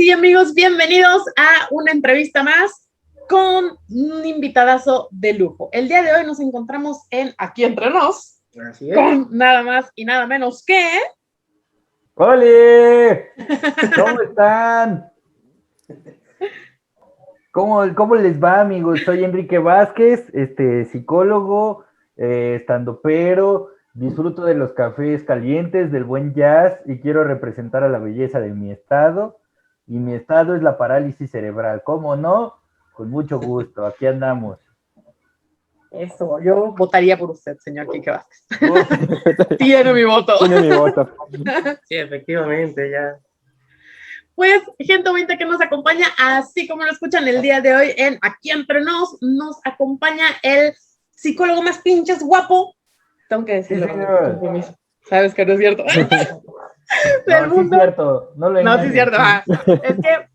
sí, amigos, bienvenidos a una entrevista más con un invitadazo de lujo. El día de hoy nos encontramos en Aquí Entre Nos, con nada más y nada menos que... ¡Hole! ¿Cómo están? ¿Cómo les va, amigos? Soy Enrique Vázquez, psicólogo, estandopero, disfruto de los cafés calientes, del buen jazz y quiero representar a la belleza de mi estado. Y mi estado es la parálisis cerebral. ¿Cómo no? Con mucho gusto, aquí andamos. Eso, yo votaría por usted, señor Quique Vázquez. Tiene mi voto. Tiene mi voto. Sí, efectivamente, ya. Pues, gente bonita que nos acompaña, así como lo escuchan el día de hoy en Aquí Entre Nos acompaña el psicólogo más pinches guapo. Tengo que decirlo. Sí, ¿Sabes que no es cierto? No, sí es cierto. No, sí es cierto. Es que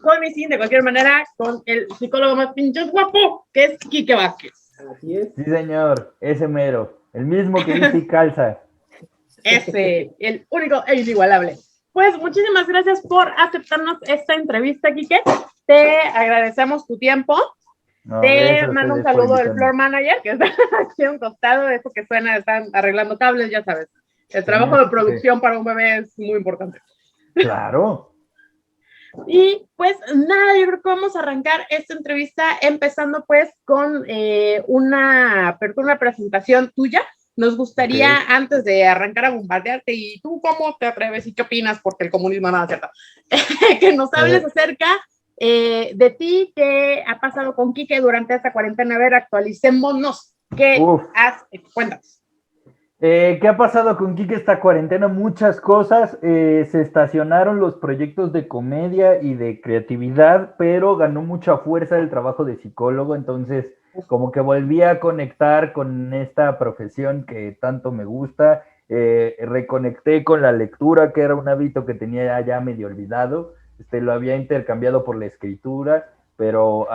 coincide de cualquier manera con el psicólogo más pinches guapo, que es Quique Vázquez. Así es. Sí, señor, ese mero. El mismo que dice y calza. Ese, el único e inigualable. Pues muchísimas gracias por aceptarnos esta entrevista, Quique. Te agradecemos tu tiempo. No, te mando un saludo del floor manager, que está aquí a un costado, eso que suena, están arreglando cables, ya sabes. El trabajo de producción para un bebé es muy importante. Claro. Y pues nada, yo creo que vamos a arrancar esta entrevista empezando pues con una presentación tuya. Nos gustaría, antes de arrancar a bombardearte, y tú cómo te atreves y qué opinas, porque el comunismo nada cierto, que nos hables acerca de ti, qué ha pasado con Quique durante esta cuarentena. A ver, actualicémonos. ¿Qué has cuéntanos? ¿Qué ha pasado con Quique esta cuarentena? Muchas cosas. Se estacionaron los proyectos de comedia y de creatividad, pero ganó mucha fuerza el trabajo de psicólogo, entonces como que volví a conectar con esta profesión que tanto me gusta. Reconecté con la lectura, que era un hábito que tenía ya medio olvidado. Lo había intercambiado por la escritura, pero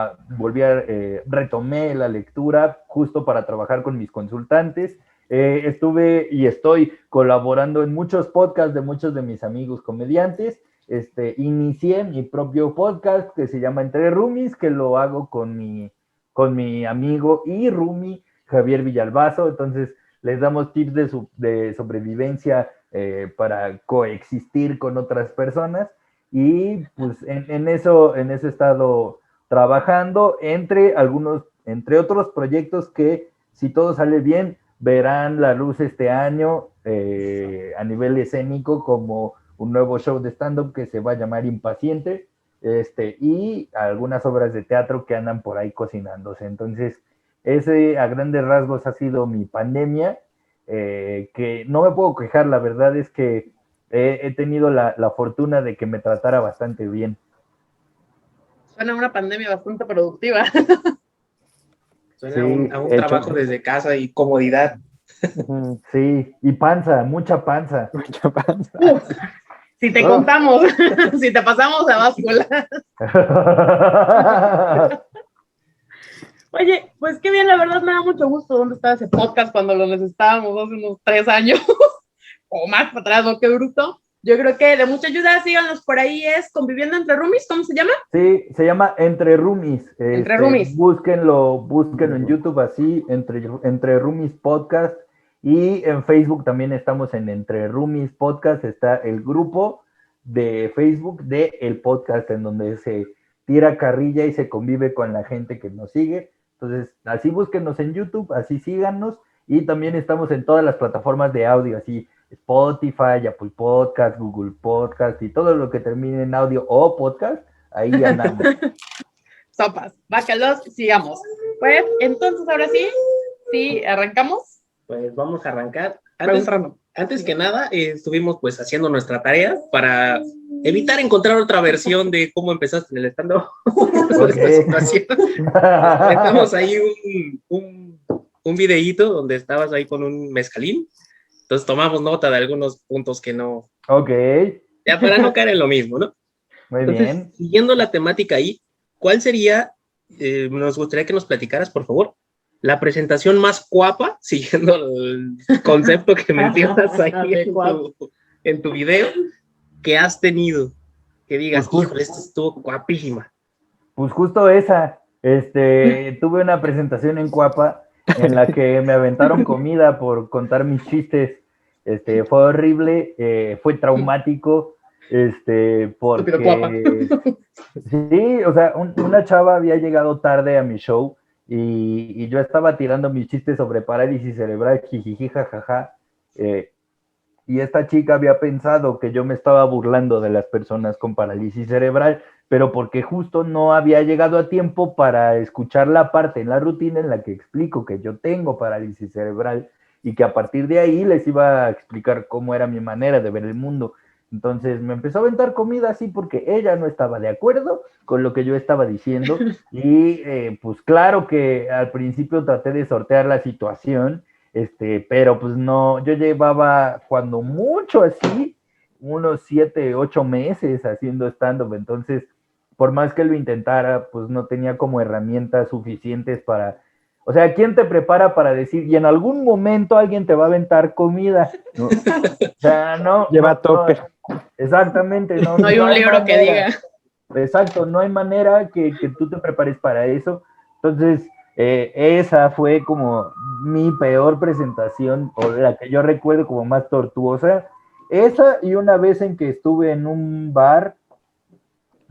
retomé la lectura justo para trabajar con mis consultantes. Estuve y estoy colaborando en muchos podcasts de muchos de mis amigos comediantes. Inicié mi propio podcast que se llama Entre Roomies, que lo hago con mi amigo y roomie Javier Villalbazo. Entonces les damos tips de sobrevivencia para coexistir con otras personas, y pues en eso he estado trabajando entre otros proyectos que, si todo sale bien, verán la luz este año a nivel escénico, como un nuevo show de stand-up que se va a llamar Impaciente, y algunas obras de teatro que andan por ahí cocinándose. Entonces, ese a grandes rasgos ha sido mi pandemia, que no me puedo quejar. La verdad es que he tenido la fortuna de que me tratara bastante bien. Suena una pandemia bastante productiva. Suena a un trabajo desde casa y comodidad. Sí, y panza, mucha panza. Mucha panza. Si te contamos, si te pasamos a báscula. Oye, pues qué bien, la verdad me da mucho gusto. ¿Dónde estaba ese podcast cuando lo necesitábamos hace unos 3 años? O más para atrás, ¿no? Qué bruto. Yo creo que de mucha ayuda, síganos por ahí, es Conviviendo Entre Roomies, ¿cómo se llama? Sí, se llama Entre Roomies. Entre Roomies. Búsquenlo en YouTube así, Entre Roomies Podcast, y en Facebook también estamos en Entre Roomies Podcast. Está el grupo de Facebook de el podcast, en donde se tira carrilla y se convive con la gente que nos sigue. Entonces, así búsquenos en YouTube, así síganos, y también estamos en todas las plataformas de audio, así Spotify, Apple Podcast, Google Podcast, y todo lo que termine en audio o podcast, ahí andamos. Sopas, bácalos, sigamos. Pues, entonces, ahora sí, arrancamos. Pues vamos a arrancar. Antes que nada, estuvimos pues haciendo nuestra tarea para evitar encontrar otra versión de cómo empezaste en el stand-up. Estamos ahí un videíto donde estabas ahí con un mezcalín. Entonces tomamos nota de algunos puntos que no... Ok. Ya para no caer en lo mismo, ¿no? Muy bien. Siguiendo la temática ahí, ¿cuál sería, nos gustaría que nos platicaras, por favor, la presentación más guapa, siguiendo el concepto que mencionas ahí en tu video, que has tenido? Que digas, Pues híjole, esto estuvo guapísima. Pues justo esa, tuve una presentación en Cuapa en la que me aventaron comida por contar mis chistes, fue horrible, fue traumático, Estúpido guapa. porque sí, o sea, una chava había llegado tarde a mi show y yo estaba tirando mis chistes sobre parálisis cerebral, jijiji, jajaja, y esta chica había pensado que yo me estaba burlando de las personas con parálisis cerebral, pero porque justo no había llegado a tiempo para escuchar la parte en la rutina en la que explico que yo tengo parálisis cerebral y que a partir de ahí les iba a explicar cómo era mi manera de ver el mundo. Entonces me empezó a aventar comida así porque ella no estaba de acuerdo con lo que yo estaba diciendo y pues claro que al principio traté de sortear la situación, pero pues no, yo llevaba cuando mucho así, unos 7, 8 meses haciendo stand-up, entonces por más que lo intentara, pues no tenía como herramientas suficientes para, o sea, ¿quién te prepara para decir, y en algún momento alguien te va a aventar comida? ¿No? O sea, no. Lleva tope. No, exactamente, no. No hay un libro manera. que diga. Exacto, no hay manera que tú te prepares para eso. Entonces, esa fue como mi peor presentación, o la que yo recuerdo como más tortuosa. Esa y una vez en que estuve en un bar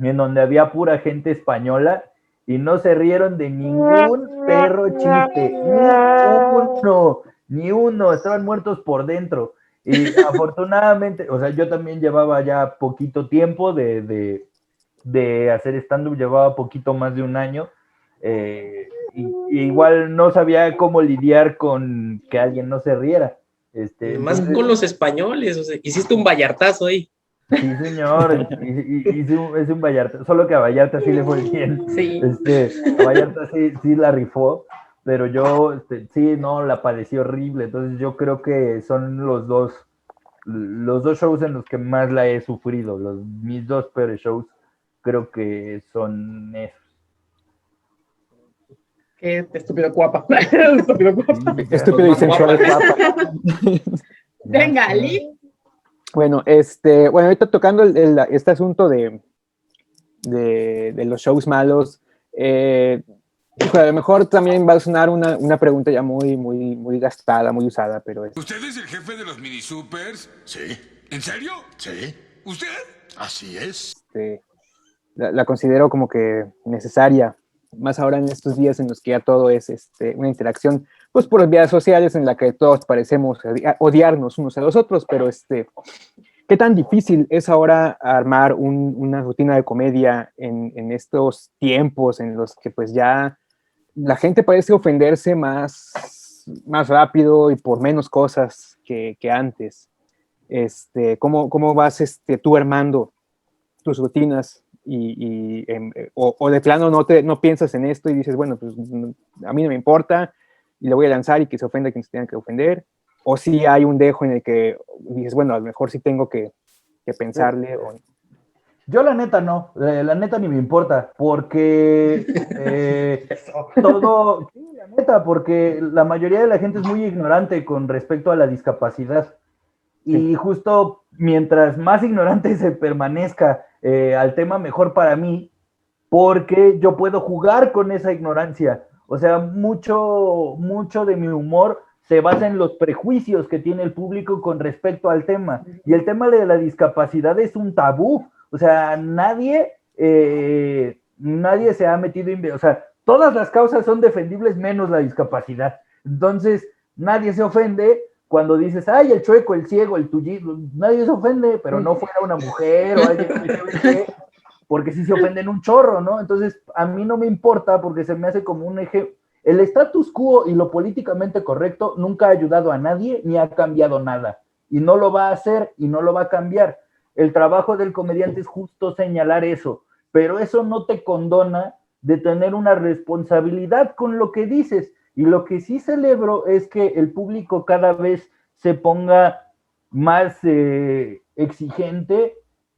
en donde había pura gente española y no se rieron de ningún perro chiste, ni uno, estaban muertos por dentro. Y afortunadamente, o sea, yo también llevaba ya poquito tiempo de hacer stand-up, llevaba poquito más de un año, y igual no sabía cómo lidiar con que alguien no se riera. Más Entonces, con los españoles, o sea, hiciste un vallartazo ahí. sí, señor, hice un Vallarta, solo que a Vallarta sí le fue bien. Sí. A Vallarta sí la rifó, pero yo, sí, no, la padecí horrible. Entonces yo creo que son los dos shows en los que más la he sufrido. Mis dos peores shows creo que son esos. Qué estúpido guapa. Estúpido guapa. Estúpido y sensual guapa. Venga, Ali. Bueno, ahorita tocando este asunto de los shows malos, a lo mejor también va a sonar una pregunta ya muy, muy, muy gastada, muy usada, pero ¿Usted es el jefe de los mini supers? Sí. ¿En serio? Sí. ¿Usted? Así es. la considero como que necesaria, más ahora en estos días en los que ya todo es una interacción, pues por las vías sociales en la que todos parecemos odiarnos unos a los otros, pero ¿qué tan difícil es ahora armar una rutina de comedia en estos tiempos en los que pues ya la gente parece ofenderse más rápido y por menos cosas que antes? ¿Cómo vas tú armando tus rutinas o de plano no piensas en esto y dices, bueno, pues a mí no me importa y le voy a lanzar y que se ofenda quien se tenga que ofender? ¿O si hay un dejo en el que dices, bueno, a lo mejor sí tengo que pensarle? Yo la neta no, la neta ni me importa, porque todo, sí, la neta, porque la mayoría de la gente es muy ignorante con respecto a la discapacidad. Y justo mientras más ignorante se permanezca al tema, mejor para mí, porque yo puedo jugar con esa ignorancia. O sea, mucho de mi humor se basa en los prejuicios que tiene el público con respecto al tema. Y el tema de la discapacidad es un tabú. O sea, nadie se ha metido o sea, todas las causas son defendibles menos la discapacidad. Entonces, nadie se ofende cuando dices, ay, el chueco, el ciego, el tullido, nadie se ofende, pero no fuera una mujer o alguien porque sí se ofenden un chorro, ¿no? Entonces, a mí no me importa porque se me hace como un eje. El status quo y lo políticamente correcto nunca ha ayudado a nadie ni ha cambiado nada. Y no lo va a hacer y no lo va a cambiar. El trabajo del comediante es justo señalar eso, pero eso no te condona de tener una responsabilidad con lo que dices. Y lo que sí celebro es que el público cada vez se ponga más exigente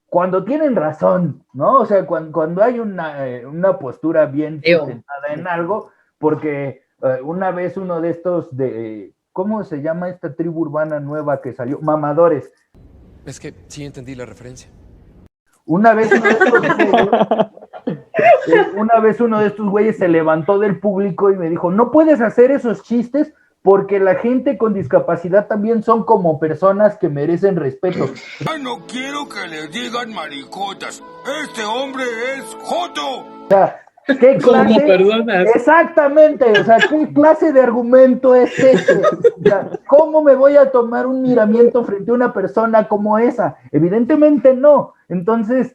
cuando tienen razón, ¿no? O sea, cuando hay una postura bien sustentada en algo, porque una vez uno de estos ¿cómo se llama esta tribu urbana nueva que salió? Mamadores. Es que sí entendí la referencia. Una vez uno de estos güeyes se levantó del público y me dijo, no puedes hacer esos chistes porque la gente con discapacidad también son como personas que merecen respeto. Ay, no quiero que le digan maricotas. Este hombre es joto. O sea, ¿qué Como clase? personas. Exactamente, o sea, ¿qué clase de argumento es ese? O sea, ¿cómo me voy a tomar un miramiento frente a una persona como esa? Evidentemente no. Entonces,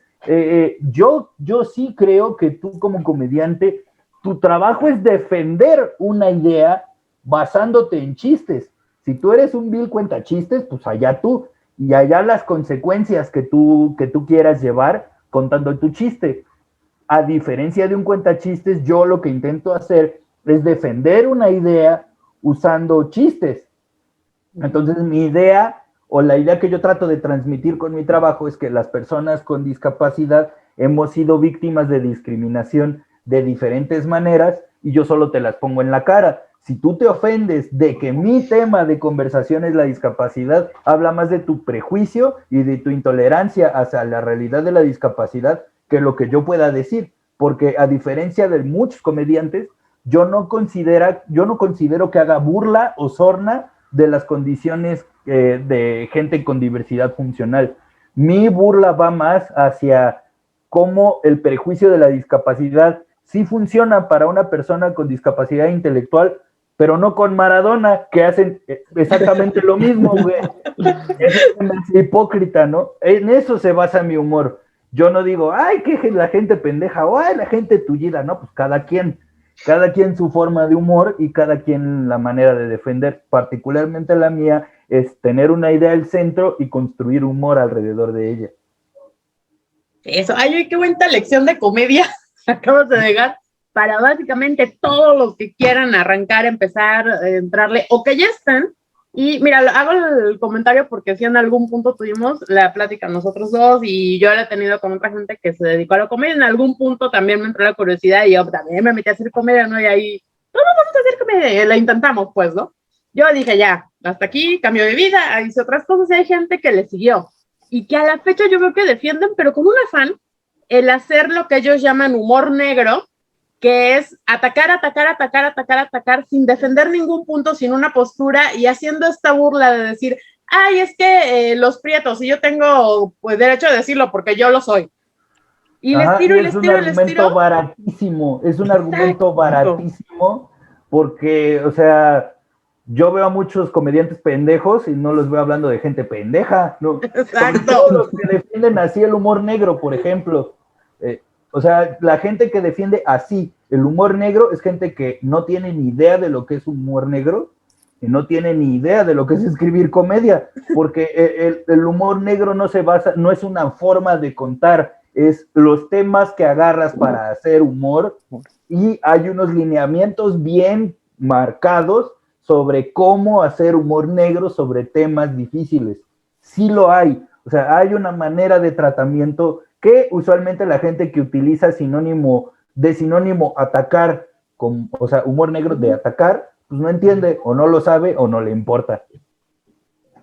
yo sí creo que tú como comediante, tu trabajo es defender una idea basándote en chistes. Si tú eres un vil cuentachistes, pues allá tú, y allá las consecuencias que tú quieras llevar contando tu chiste. A diferencia de un cuentachistes, yo lo que intento hacer es defender una idea usando chistes. Entonces, mi idea o la idea que yo trato de transmitir con mi trabajo es que las personas con discapacidad hemos sido víctimas de discriminación de diferentes maneras y yo solo te las pongo en la cara. Si tú te ofendes de que mi tema de conversación es la discapacidad, habla más de tu prejuicio y de tu intolerancia hacia la realidad de la discapacidad que lo que yo pueda decir, porque a diferencia de muchos comediantes, yo no considero que haga burla o sorna de las condiciones de gente con diversidad funcional. Mi burla va más hacia cómo el prejuicio de la discapacidad sí funciona para una persona con discapacidad intelectual, pero no con Maradona, que hacen exactamente lo mismo, güey. Es hipócrita, ¿no? En eso se basa mi humor. Yo no digo, ay, que la gente pendeja, o ay, la gente tullida, no, pues cada quien su forma de humor y cada quien la manera de defender. Particularmente la mía es tener una idea al centro y construir humor alrededor de ella. Eso, ay, qué buena lección de comedia acabas de dejar para básicamente todos los que quieran arrancar, empezar, entrarle, o que ya están. Y mira, hago el comentario porque si en algún punto tuvimos la plática nosotros dos y yo la he tenido con otra gente que se dedicó a la comedia, en algún punto también me entró la curiosidad y yo también me metí a hacer comedia, ¿no? Y ahí, no, vamos a hacer comedia, y la intentamos, pues, ¿no? Yo dije, ya, hasta aquí, cambio de vida, hice otras cosas y hay gente que le siguió. Y que a la fecha yo veo que defienden, pero con un afán, el hacer lo que ellos llaman humor negro, que es atacar sin defender ningún punto, sin una postura y haciendo esta burla de decir, ay, es que los prietos, y yo tengo pues, derecho a decirlo porque yo lo soy. Y les tiro, y les tiro, y les tiro. Es un argumento baratísimo porque, o sea, yo veo a muchos comediantes pendejos y no los veo hablando de gente pendeja, ¿no? Exacto. Todos los que defienden así el humor negro, por ejemplo. O sea, la gente que defiende así el humor negro es gente que no tiene ni idea de lo que es humor negro y no tiene ni idea de lo que es escribir comedia, porque el humor negro no se basa, no es una forma de contar, es los temas que agarras para hacer humor y hay unos lineamientos bien marcados sobre cómo hacer humor negro sobre temas difíciles. Sí lo hay, o sea, hay una manera de tratamiento que usualmente la gente que utiliza sinónimo atacar, o sea, humor negro de atacar, pues no entiende, o no lo sabe, o no le importa.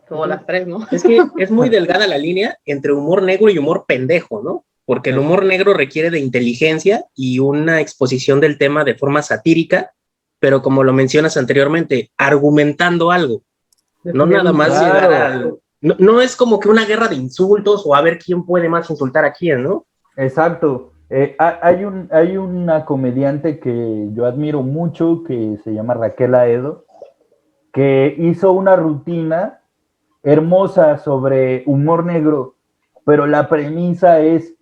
Como las tres, ¿no? Es que es muy delgada la línea entre humor negro y humor pendejo, ¿no? Porque el humor negro requiere de inteligencia y una exposición del tema de forma satírica, pero como lo mencionas anteriormente, argumentando algo. No nada más llegar al... No es como que una guerra de insultos o a ver quién puede más insultar a quién, ¿no? Exacto. Hay una comediante que yo admiro mucho que se llama Raquel Aedo, que hizo una rutina hermosa sobre humor negro, pero la premisa es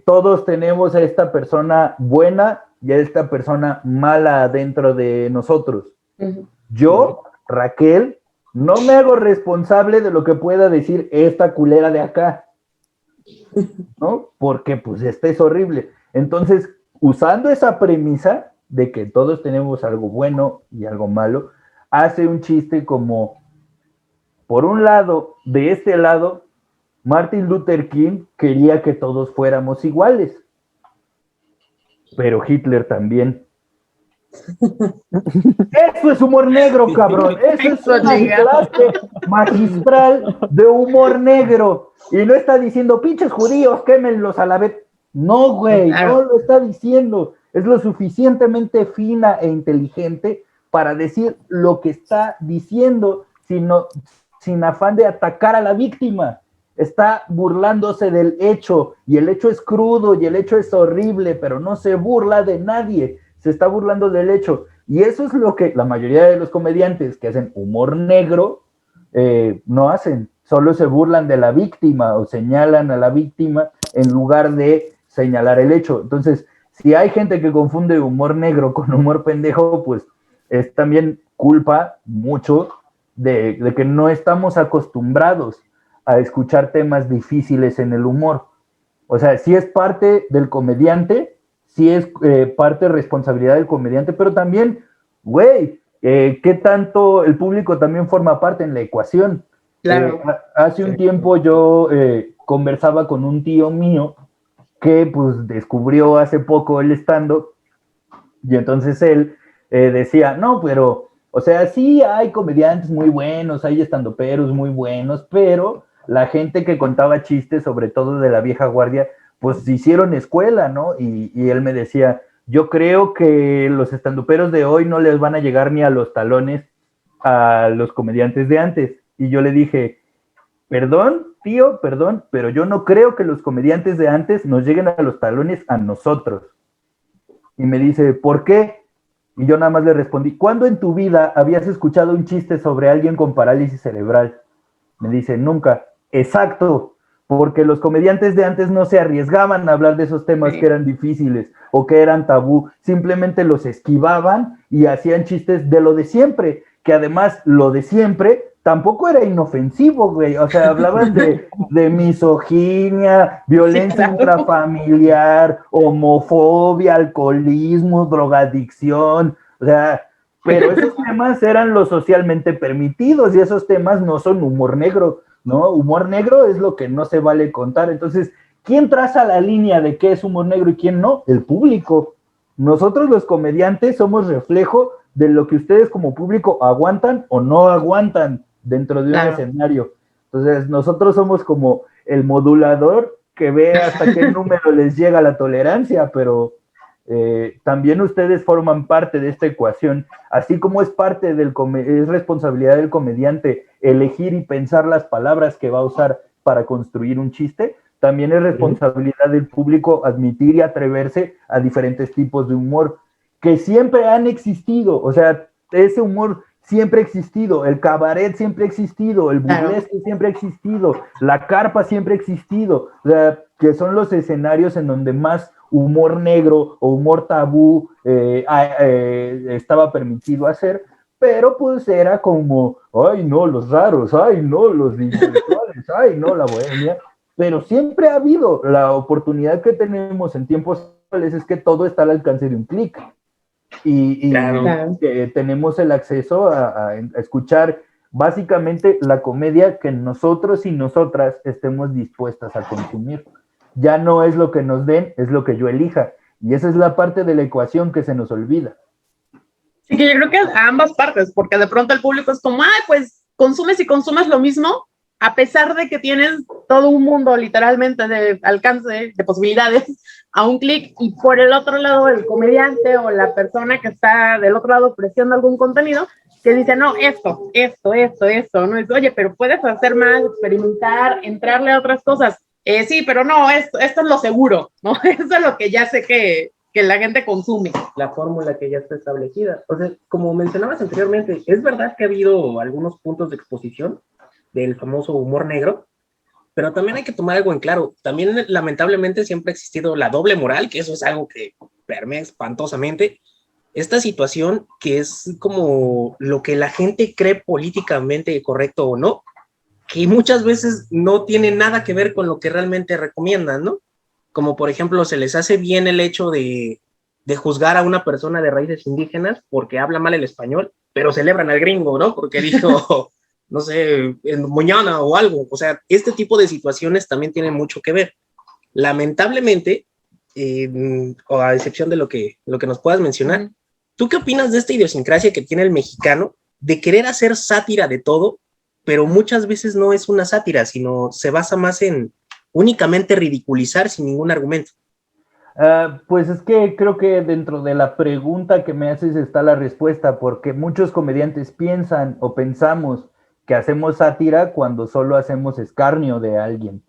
todos tenemos a esta persona buena y a esta persona mala dentro de nosotros. Uh-huh. Yo, Raquel, no me hago responsable de lo que pueda decir esta culera de acá, ¿no? Porque pues es horrible. Entonces, usando esa premisa de que todos tenemos algo bueno y algo malo, hace un chiste como, por un lado, de este lado, Martin Luther King quería que todos fuéramos iguales, pero Hitler también. Eso es humor negro, cabrón. Eso es una clase magistral de humor negro. Y no está diciendo, pinches judíos, quémenlos a la vez. No, güey, no lo está diciendo. Es lo suficientemente fina e inteligente para decir lo que está diciendo sin afán de atacar a la víctima. Está burlándose del hecho, y el hecho es crudo, y el hecho es horrible, pero no se burla de nadie, se está burlando del hecho. Y eso es lo que la mayoría de los comediantes que hacen humor negro no hacen. Solo se burlan de la víctima o señalan a la víctima en lugar de señalar el hecho. Entonces, si hay gente que confunde humor negro con humor pendejo, pues es también culpa mucho de que no estamos acostumbrados a escuchar temas difíciles en el humor. O sea, sí es parte del comediante, sí es parte de responsabilidad del comediante, pero también, güey, ¿qué tanto el público también forma parte en la ecuación? Claro. Hace un tiempo yo conversaba con un tío mío que pues descubrió hace poco el stand-up, y entonces él decía, no, pero, o sea, sí hay comediantes muy buenos, hay estandoperos muy buenos, pero la gente que contaba chistes, sobre todo de la vieja guardia, pues hicieron escuela, ¿no? Y él me decía, yo creo que los estandoperos de hoy no les van a llegar ni a los talones a los comediantes de antes. Y yo le dije, perdón, tío, perdón, pero yo no creo que los comediantes de antes nos lleguen a los talones a nosotros. Y me dice, ¿por qué? Y yo nada más le respondí, ¿cuándo en tu vida habías escuchado un chiste sobre alguien con parálisis cerebral? Me dice, nunca. Exacto, porque los comediantes de antes no se arriesgaban a hablar de esos temas que eran difíciles o que eran tabú, simplemente los esquivaban y hacían chistes de lo de siempre, que además lo de siempre tampoco era inofensivo, güey, o sea, hablaban de misoginia, violencia intrafamiliar, homofobia, alcoholismo, drogadicción, o sea, pero esos temas eran lo socialmente permitidos y esos temas no son humor negro, ¿no? Humor negro es lo que no se vale contar. Entonces, ¿quién traza la línea de qué es humor negro y quién no? El público. Nosotros los comediantes somos reflejo de lo que ustedes como público aguantan o no aguantan dentro de un escenario. Entonces, nosotros somos como el modulador que ve hasta qué número les llega la tolerancia, pero también ustedes forman parte de esta ecuación, así como es parte es responsabilidad del comediante elegir y pensar las palabras que va a usar para construir un chiste, también es responsabilidad del público admitir y atreverse a diferentes tipos de humor que siempre han existido. O sea, ese humor siempre ha existido, el cabaret siempre ha existido, el burlesque siempre ha existido, la carpa siempre ha existido, o sea, que son los escenarios en donde más humor negro o humor tabú estaba permitido hacer, pero pues era como, ay no, los raros, ay no, los intelectuales, ay no, la bohemia, pero siempre ha habido. La oportunidad que tenemos en tiempos actuales es que todo está al alcance de un clic. Y tenemos el acceso a escuchar básicamente la comedia que nosotros y nosotras estemos dispuestas a consumir. Ya no es lo que nos den, es lo que yo elija. Y esa es la parte de la ecuación que se nos olvida. Sí, que yo creo que a ambas partes, porque de pronto el público es como, ay, pues consumes y consumes lo mismo, a pesar de que tienes todo un mundo literalmente de alcance, de posibilidades, a un clic, y por el otro lado el comediante o la persona que está del otro lado ofreciendo algún contenido, que dice, no, esto, ¿no? Es, oye, pero puedes hacer más, experimentar, entrarle a otras cosas. Sí, pero no, esto es lo seguro, ¿no? Eso es lo que ya sé que la gente consume. La fórmula que ya está establecida. O sea, como mencionabas anteriormente, es verdad que ha habido algunos puntos de exposición del famoso humor negro, pero también hay que tomar algo en claro. También, lamentablemente, siempre ha existido la doble moral, que eso es algo que permea espantosamente. Esta situación que es como lo que la gente cree políticamente correcto o no, que muchas veces no tiene nada que ver con lo que realmente recomiendan, ¿no? Como por ejemplo, se les hace bien el hecho de juzgar a una persona de raíces indígenas porque habla mal el español, pero celebran al gringo, ¿no? Porque dijo, no sé, en mañana o algo. O sea, este tipo de situaciones también tienen mucho que ver. Lamentablemente, o a excepción de lo que nos puedas mencionar, ¿Tú qué opinas de esta idiosincrasia que tiene el mexicano de querer hacer sátira de todo, pero muchas veces no es una sátira, sino se basa más en únicamente ridiculizar sin ningún argumento? Pues es que creo que dentro de la pregunta que me haces está la respuesta, porque muchos comediantes piensan o pensamos que hacemos sátira cuando solo hacemos escarnio de alguien.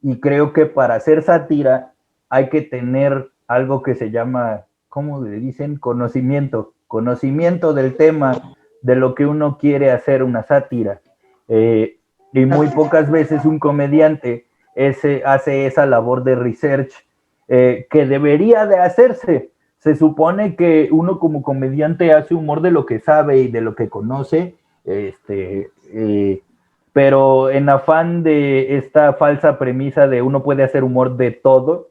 Y creo que para hacer sátira hay que tener algo que se llama, ¿cómo le dicen? Conocimiento del tema, de lo que uno quiere hacer una sátira. Y muy pocas veces un comediante hace esa labor de research que debería de hacerse. Se supone que uno como comediante hace humor de lo que sabe y de lo que conoce, pero en afán de esta falsa premisa de uno puede hacer humor de todo,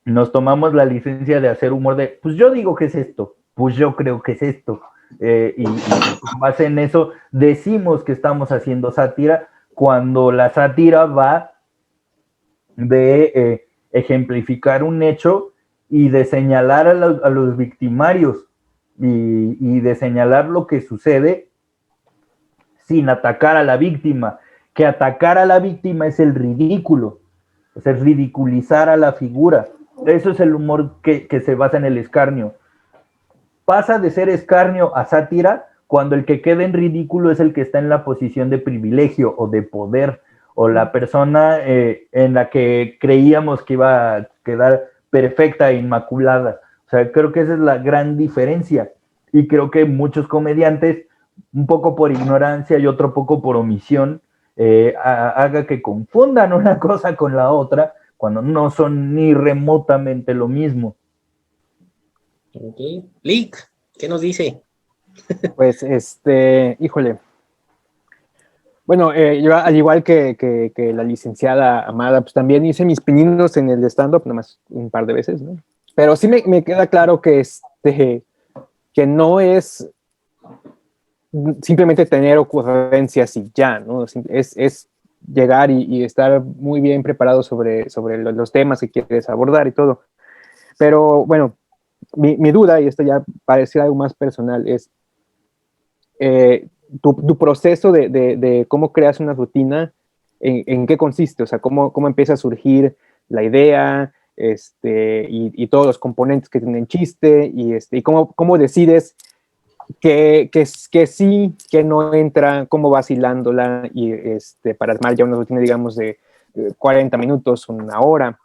nos tomamos la licencia de hacer humor de, pues yo digo que es esto, pues yo creo que es esto, y con base en eso decimos que estamos haciendo sátira, cuando la sátira va de ejemplificar un hecho y de señalar a los victimarios y de señalar lo que sucede sin atacar a la víctima, que atacar a la víctima es el ridículo, o sea, es ridiculizar a la figura. Eso es el humor que se basa en el escarnio. Pasa de ser escarnio a sátira cuando el que queda en ridículo es el que está en la posición de privilegio o de poder, o la persona en la que creíamos que iba a quedar perfecta e inmaculada. O sea, creo que esa es la gran diferencia. Y creo que muchos comediantes, un poco por ignorancia y otro poco por omisión, haga que confundan una cosa con la otra cuando no son ni remotamente lo mismo. Okay. Lick, ¿qué nos dice? Pues, híjole. Bueno, yo al igual que la licenciada Amada, pues también hice mis pininos en el stand-up, nomás un par de veces, ¿no? Pero sí me queda claro que, que no es simplemente tener ocurrencias y ya, ¿no? Es llegar y estar muy bien preparado sobre los temas que quieres abordar y todo. Pero bueno, mi duda, y esto ya parece algo más personal, es tu proceso de cómo creas una rutina, ¿en qué consiste? O sea, ¿cómo empieza a surgir la idea, y todos los componentes que tienen chiste, y cómo decides que sí, que no entra, cómo vas hilándola, y para armar ya una rutina, digamos, de 40 minutos, una hora?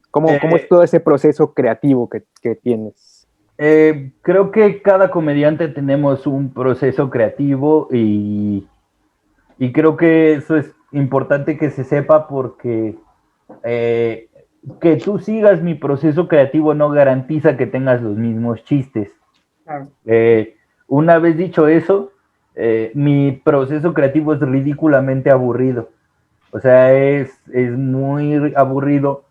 ¿Cómo es todo ese proceso creativo que tienes? Creo que cada comediante tenemos un proceso creativo y creo que eso es importante que se sepa, porque que tú sigas mi proceso creativo no garantiza que tengas los mismos chistes. Claro. Una vez dicho eso, mi proceso creativo es ridículamente aburrido. O sea, es muy aburrido,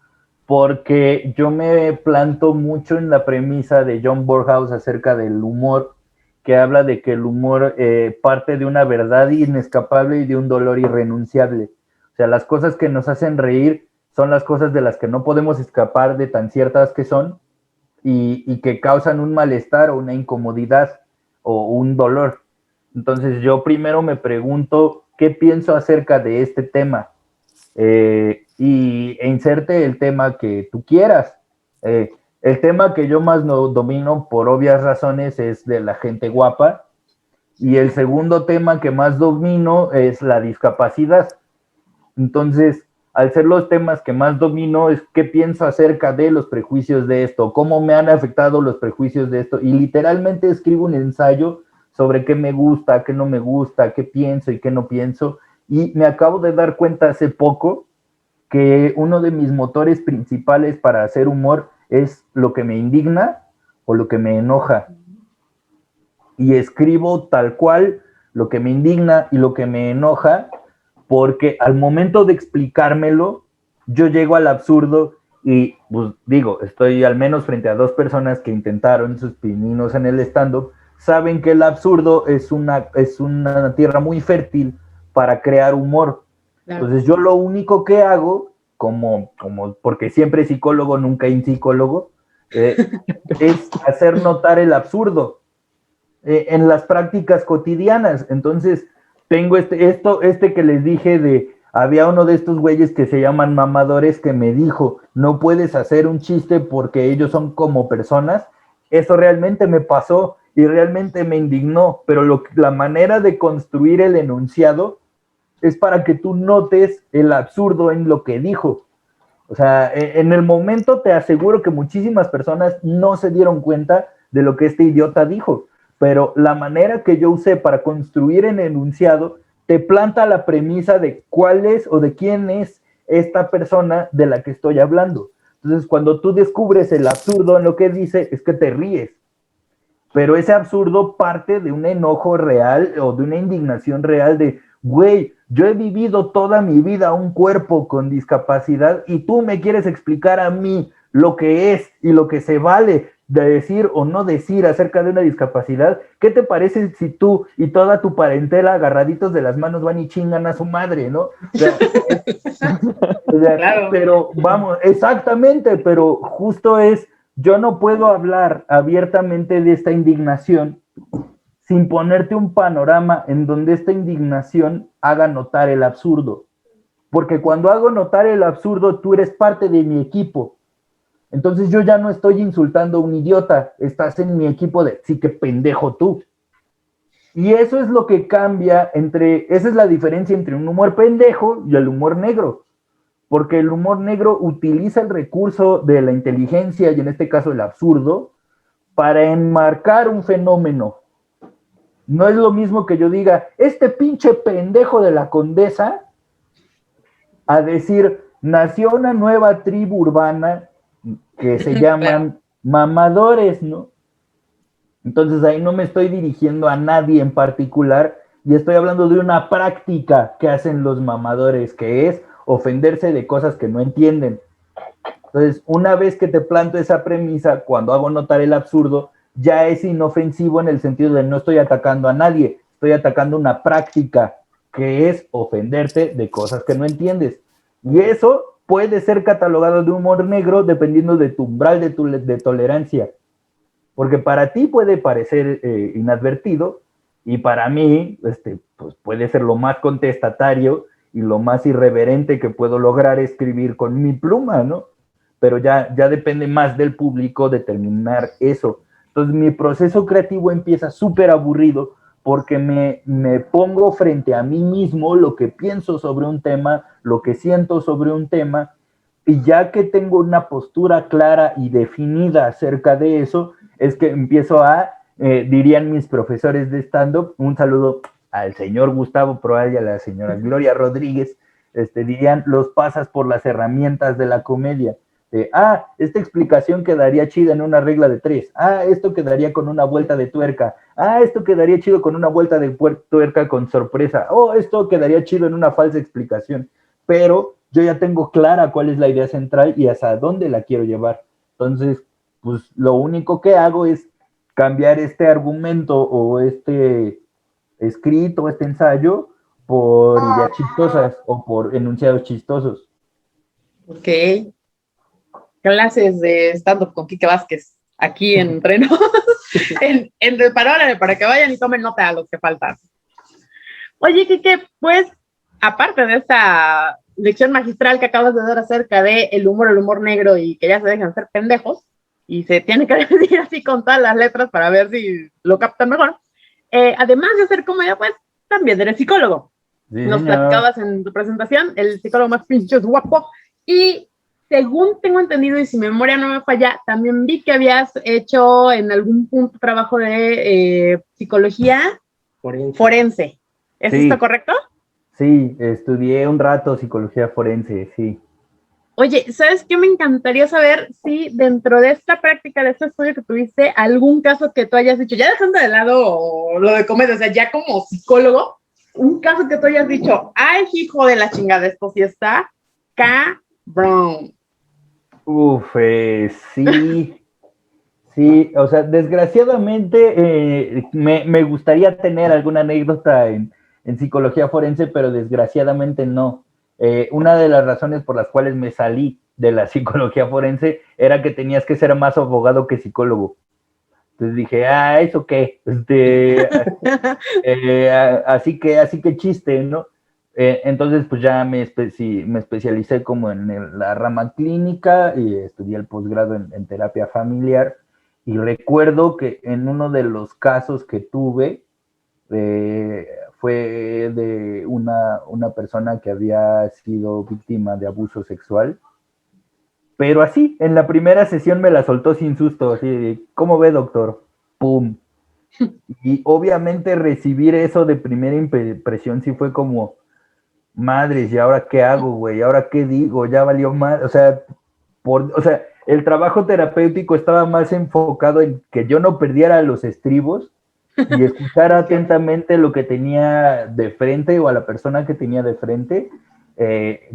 porque yo me planto mucho en la premisa de John Burhouse acerca del humor, que habla de que el humor parte de una verdad inescapable y de un dolor irrenunciable. O sea, las cosas que nos hacen reír son las cosas de las que no podemos escapar, de tan ciertas que son, y que causan un malestar o una incomodidad o un dolor. Entonces yo primero me pregunto qué pienso acerca de este tema, y inserte el tema que tú quieras. El tema que yo más no domino, por obvias razones, es de la gente guapa, y el segundo tema que más domino es la discapacidad. Entonces, al ser los temas que más domino, es qué pienso acerca de los prejuicios de esto, cómo me han afectado los prejuicios de esto, y literalmente escribo un ensayo sobre qué me gusta, qué no me gusta, qué pienso y qué no pienso. Y me acabo de dar cuenta hace poco que uno de mis motores principales para hacer humor es lo que me indigna o lo que me enoja. Y escribo tal cual lo que me indigna y lo que me enoja, porque al momento de explicármelo, yo llego al absurdo y, pues, digo, estoy al menos frente a dos personas que intentaron sus pininos en el stand-up, saben que el absurdo es una tierra muy fértil para crear humor. Claro. Entonces yo lo único que hago, como porque siempre psicólogo, nunca psicólogo, es hacer notar el absurdo en las prácticas cotidianas. Entonces, tengo este que les dije había uno de estos güeyes que se llaman mamadores que me dijo, no puedes hacer un chiste porque ellos son como personas. Eso realmente me pasó y realmente me indignó, pero la manera de construir el enunciado es para que tú notes el absurdo en lo que dijo. O sea, en el momento te aseguro que muchísimas personas no se dieron cuenta de lo que este idiota dijo, pero la manera que yo usé para construir el enunciado te planta la premisa de cuál es o de quién es esta persona de la que estoy hablando. Entonces, cuando tú descubres el absurdo en lo que dice, es que te ríes. Pero ese absurdo parte de un enojo real o de una indignación real de, güey, yo he vivido toda mi vida un cuerpo con discapacidad y tú me quieres explicar a mí lo que es y lo que se vale de decir o no decir acerca de una discapacidad. ¿Qué te parece si tú y toda tu parentela agarraditos de las manos van y chingan a su madre, ¿no? Claro. Pero vamos, exactamente, pero justo yo no puedo hablar abiertamente de esta indignación sin ponerte un panorama en donde esta indignación haga notar el absurdo. Porque cuando hago notar el absurdo, tú eres parte de mi equipo. Entonces yo ya no estoy insultando a un idiota, estás en mi equipo de sí que pendejo tú. Y eso es lo que cambia esa es la diferencia entre un humor pendejo y el humor negro. Porque el humor negro utiliza el recurso de la inteligencia, y en este caso el absurdo, para enmarcar un fenómeno. No es lo mismo que yo diga, este pinche pendejo de la Condesa, a decir, nació una nueva tribu urbana que se llaman mamadores, ¿no? Entonces ahí no me estoy dirigiendo a nadie en particular y estoy hablando de una práctica que hacen los mamadores, que es ofenderse de cosas que no entienden. Entonces, una vez que te planto esa premisa, cuando hago notar el absurdo, ya es inofensivo en el sentido de no estoy atacando a nadie, estoy atacando una práctica que es ofenderte de cosas que no entiendes. Y eso puede ser catalogado de humor negro dependiendo de tu umbral de tolerancia. Porque para ti puede parecer inadvertido y para mí pues puede ser lo más contestatario y lo más irreverente que puedo lograr escribir con mi pluma, ¿no? Pero ya depende más del público determinar eso. Entonces mi proceso creativo empieza súper aburrido porque me pongo frente a mí mismo lo que pienso sobre un tema, lo que siento sobre un tema, y ya que tengo una postura clara y definida acerca de eso, es que empiezo dirían mis profesores de stand-up, un saludo al señor Gustavo Proal y a la señora Gloria Rodríguez, dirían, los pasas por las herramientas de la comedia. Esta explicación quedaría chida en una regla de 3. Esto quedaría con una vuelta de tuerca. Esto quedaría chido con una vuelta de tuerca con sorpresa. Esto quedaría chido en una falsa explicación. Pero yo ya tengo clara cuál es la idea central y hacia dónde la quiero llevar. Entonces, pues lo único que hago es cambiar este argumento o este escrito, este ensayo, por ideas chistosas o por enunciados chistosos. Ok. Clases de stand-up con Quique Vázquez, aquí en Reno, en el Parole, para que vayan y tomen nota a los que faltan. Oye, Quique, pues, aparte de esta lección magistral que acabas de dar acerca de el humor negro y que ya se dejan ser pendejos, y se tiene que decir así con todas las letras para ver si lo captan mejor, además de hacer comedia, pues, también eres psicólogo. Sí, nos platicabas en tu presentación, el psicólogo más pinche guapo, y según tengo entendido, y si mi memoria no me falla, también vi que habías hecho en algún punto trabajo de psicología forense. ¿Es esto correcto? Sí, estudié un rato psicología forense, sí. Oye, ¿sabes qué? Me encantaría saber si dentro de esta práctica, de este estudio que tuviste, algún caso que tú hayas dicho, ya dejando de lado lo de comedia, o sea, ya como psicólogo, un caso que tú hayas dicho, ay, hijo de la chingada, esto sí está cabrón. Sí, sí, o sea, desgraciadamente me gustaría tener alguna anécdota en psicología forense, pero desgraciadamente no. Una de las razones por las cuales me salí de la psicología forense era que tenías que ser más abogado que psicólogo. Entonces dije, ¿eso qué? Así que chiste, ¿no? Entonces, pues ya me especialicé como en la rama clínica y estudié el posgrado en terapia familiar. Y recuerdo que en uno de los casos que tuve, fue de una persona que había sido víctima de abuso sexual. Pero así, en la primera sesión me la soltó sin susto, así, ¿cómo ve, doctor? ¡Pum! Y obviamente recibir eso de primera impresión sí fue como, madres, ¿y ahora qué hago, güey? ¿Ahora qué digo? Ya valió más, o sea, el trabajo terapéutico estaba más enfocado en que yo no perdiera los estribos y escuchar atentamente lo que tenía de frente o a la persona que tenía de frente,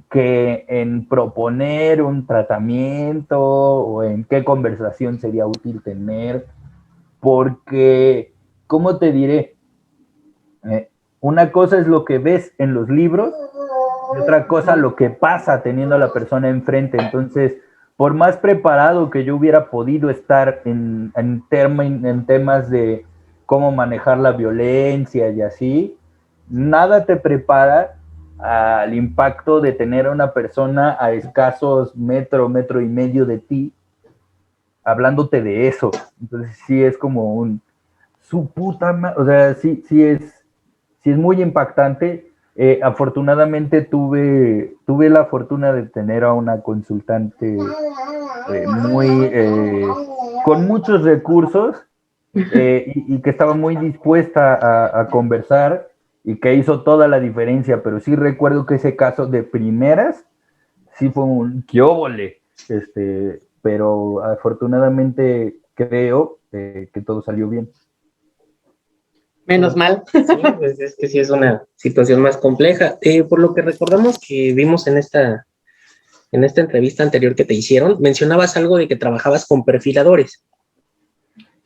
que en proponer un tratamiento o en qué conversación sería útil tener, porque, ¿cómo te diré? Una cosa es lo que ves en los libros y otra cosa lo que pasa teniendo a la persona enfrente. Entonces, por más preparado que yo hubiera podido estar en temas de cómo manejar la violencia y así, nada te prepara al impacto de tener a una persona a escasos metro y medio de ti, hablándote de eso. Entonces sí es como su puta madre, o sea, sí es muy impactante. Afortunadamente tuve la fortuna de tener a una consultante con muchos recursos, y que estaba muy dispuesta a conversar y que hizo toda la diferencia, pero sí recuerdo que ese caso de primeras sí fue un quióbole, pero afortunadamente creo que todo salió bien. Menos mal. Sí, pues es que sí es una situación más compleja. Por lo que recordamos que vimos en esta entrevista anterior que te hicieron, mencionabas algo de que trabajabas con perfiladores.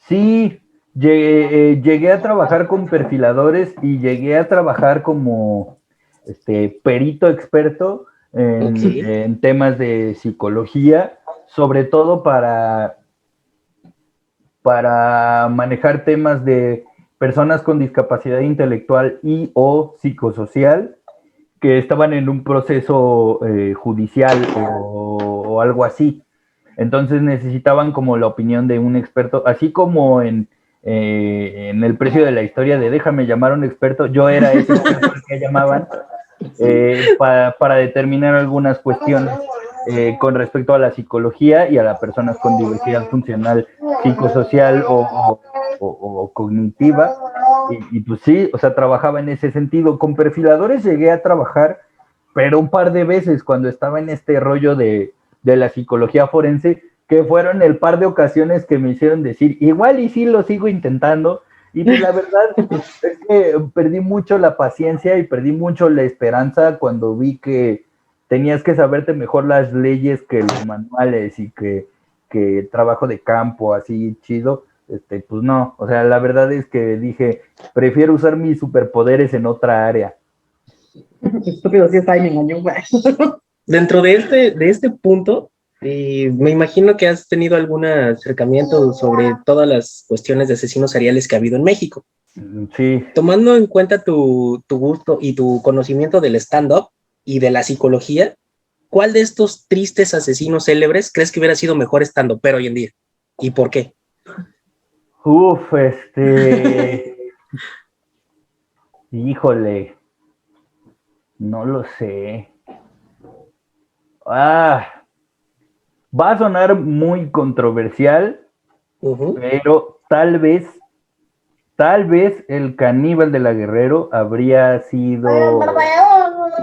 Sí, llegué a trabajar con perfiladores y llegué a trabajar como perito experto en temas de psicología, sobre todo para manejar temas de personas con discapacidad intelectual y o psicosocial que estaban en un proceso judicial o algo así. Entonces necesitaban como la opinión de un experto, así como en el precio de la historia de déjame llamar a un experto, yo era ese experto que llamaban para determinar algunas cuestiones con respecto a la psicología y a las personas con diversidad funcional, psicosocial o cognitiva. Y pues sí, o sea, trabajaba en ese sentido. Con perfiladores llegué a trabajar, pero un par de veces cuando estaba en este rollo de la psicología forense, que fueron el par de ocasiones que me hicieron decir, igual y sí lo sigo intentando, y pues la verdad es que perdí mucho la paciencia y perdí mucho la esperanza cuando vi que tenías que saberte mejor las leyes que los manuales y que trabajo de campo así chido, pues no, o sea, la verdad es que dije, prefiero usar mis superpoderes en otra área. Estúpido, sí está ahí, me engañó, güey. Dentro de este punto, me imagino que has tenido algún acercamiento sobre todas las cuestiones de asesinos seriales que ha habido en México. Sí. Tomando en cuenta tu gusto y tu conocimiento del stand-up y de la psicología, ¿cuál de estos tristes asesinos célebres crees que hubiera sido mejor stand-upero hoy en día? ¿Y por qué? Híjole, no lo sé. Va a sonar muy controversial, pero tal vez el Caníbal de la Guerrero habría sido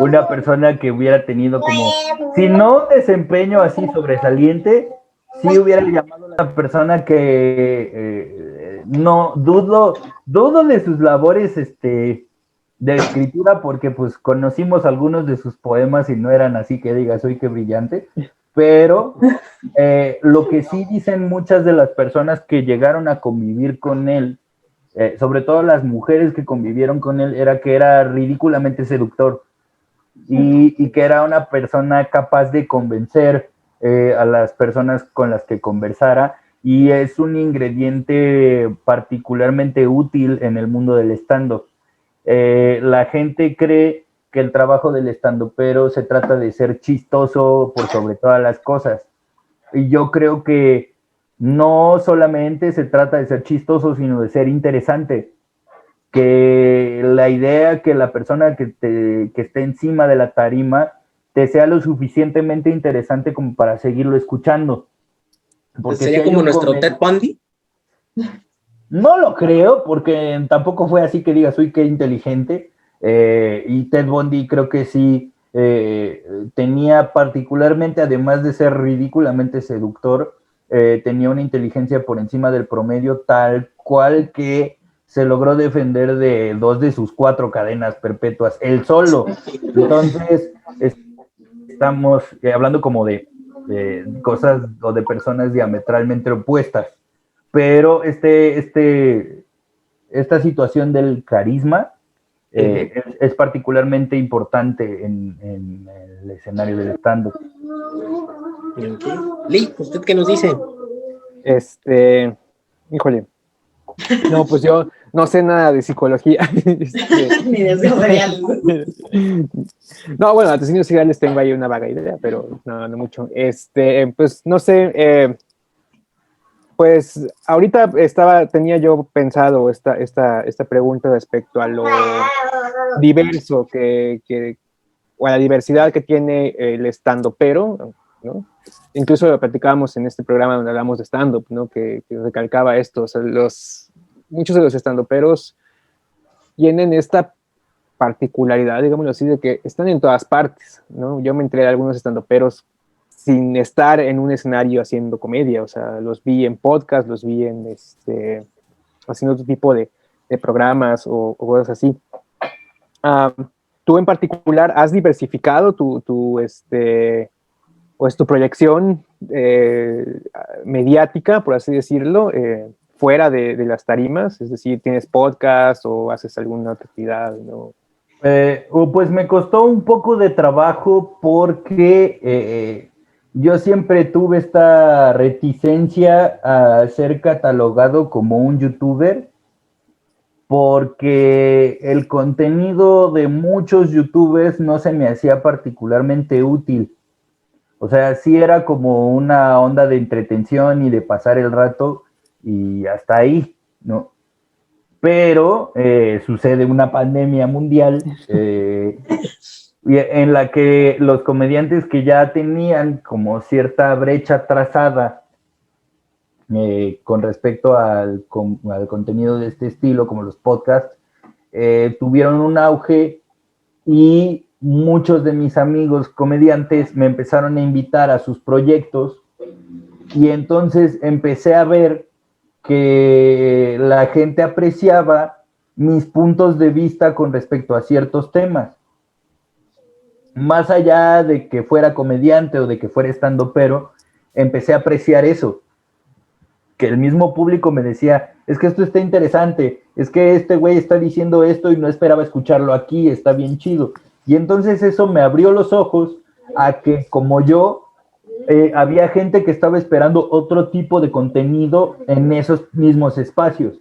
una persona que hubiera tenido como, si no desempeño así sobresaliente, sí hubiera llamado a la persona que no dudo de sus labores de escritura, porque pues conocimos algunos de sus poemas y no eran así que digas, uy, qué brillante, pero lo que sí dicen muchas de las personas que llegaron a convivir con él, sobre todo las mujeres que convivieron con él, era que era ridículamente seductor y que era una persona capaz de convencer a las personas con las que conversara, y es un ingrediente particularmente útil en el mundo del stand-up. La gente cree que el trabajo del stand-upero se trata de ser chistoso por sobre todas las cosas, y yo creo que no solamente se trata de ser chistoso, sino de ser interesante. Que la idea que la persona que esté encima de la tarima te sea lo suficientemente interesante como para seguirlo escuchando. Porque sería como nuestro Ted Bundy. No lo creo, porque tampoco fue así que digas, uy, qué inteligente. Y Ted Bundy creo que sí tenía particularmente, además de ser ridículamente seductor, tenía una inteligencia por encima del promedio, tal cual que se logró defender de 2 de sus 4 cadenas perpetuas, él solo. Entonces, estamos hablando como de cosas o de personas diametralmente opuestas. Pero esta situación del carisma es particularmente importante en el escenario del stand-up. Lee, ¿usted qué nos dice? Híjole. No, pues yo no sé nada de psicología. Ni de cereales. No, bueno, asesinos seriales tengo ahí una vaga idea, pero no mucho. Pues no sé, pues ahorita tenía yo pensado esta pregunta respecto a lo diverso o a la diversidad que tiene el stand-upero, ¿no? Incluso lo platicábamos en este programa donde hablamos de stand-up, ¿no? Que recalcaba esto, o sea, muchos de los stand-uperos tienen esta particularidad, digámoslo así, de que están en todas partes, ¿no? Yo me enteré de algunos stand-uperos sin estar en un escenario haciendo comedia, o sea, los vi en podcast, los vi haciendo otro tipo de programas o cosas así. Tú en particular has diversificado tu proyección mediática, por así decirlo, fuera de las tarimas, es decir, ¿tienes podcast o haces alguna otra actividad, ¿no? Pues me costó un poco de trabajo porque yo siempre tuve esta reticencia a ser catalogado como un youtuber, porque el contenido de muchos youtubers no se me hacía particularmente útil. O sea, sí era como una onda de entretención y de pasar el rato y hasta ahí, ¿no? Pero sucede una pandemia mundial en la que los comediantes que ya tenían como cierta brecha trazada con respecto al contenido de este estilo, como los podcasts, tuvieron un auge y muchos de mis amigos comediantes me empezaron a invitar a sus proyectos y entonces empecé a ver que la gente apreciaba mis puntos de vista con respecto a ciertos temas. Más allá de que fuera comediante o de que fuera estandopero, empecé a apreciar eso. Que el mismo público me decía, es que esto está interesante, es que este güey está diciendo esto y no esperaba escucharlo aquí, está bien chido. Y entonces eso me abrió los ojos a que, como yo, había gente que estaba esperando otro tipo de contenido en esos mismos espacios.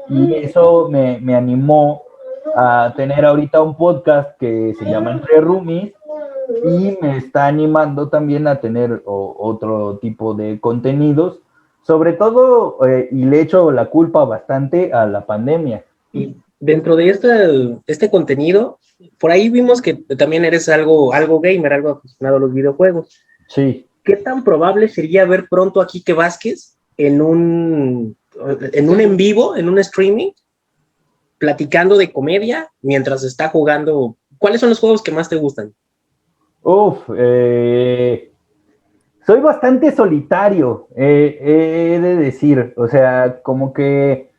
Y eso me animó a tener ahorita un podcast que se llama Entre Roomies y me está animando también a tener otro tipo de contenidos, sobre todo, y le echo la culpa bastante a la pandemia. Y dentro de este contenido, por ahí vimos que también eres algo gamer, algo aficionado a los videojuegos. Sí. ¿Qué tan probable sería ver pronto a Quique Vázquez en un en vivo, en un streaming, platicando de comedia mientras está jugando? ¿Cuáles son los juegos que más te gustan? Soy bastante solitario, he de decir. O sea, como que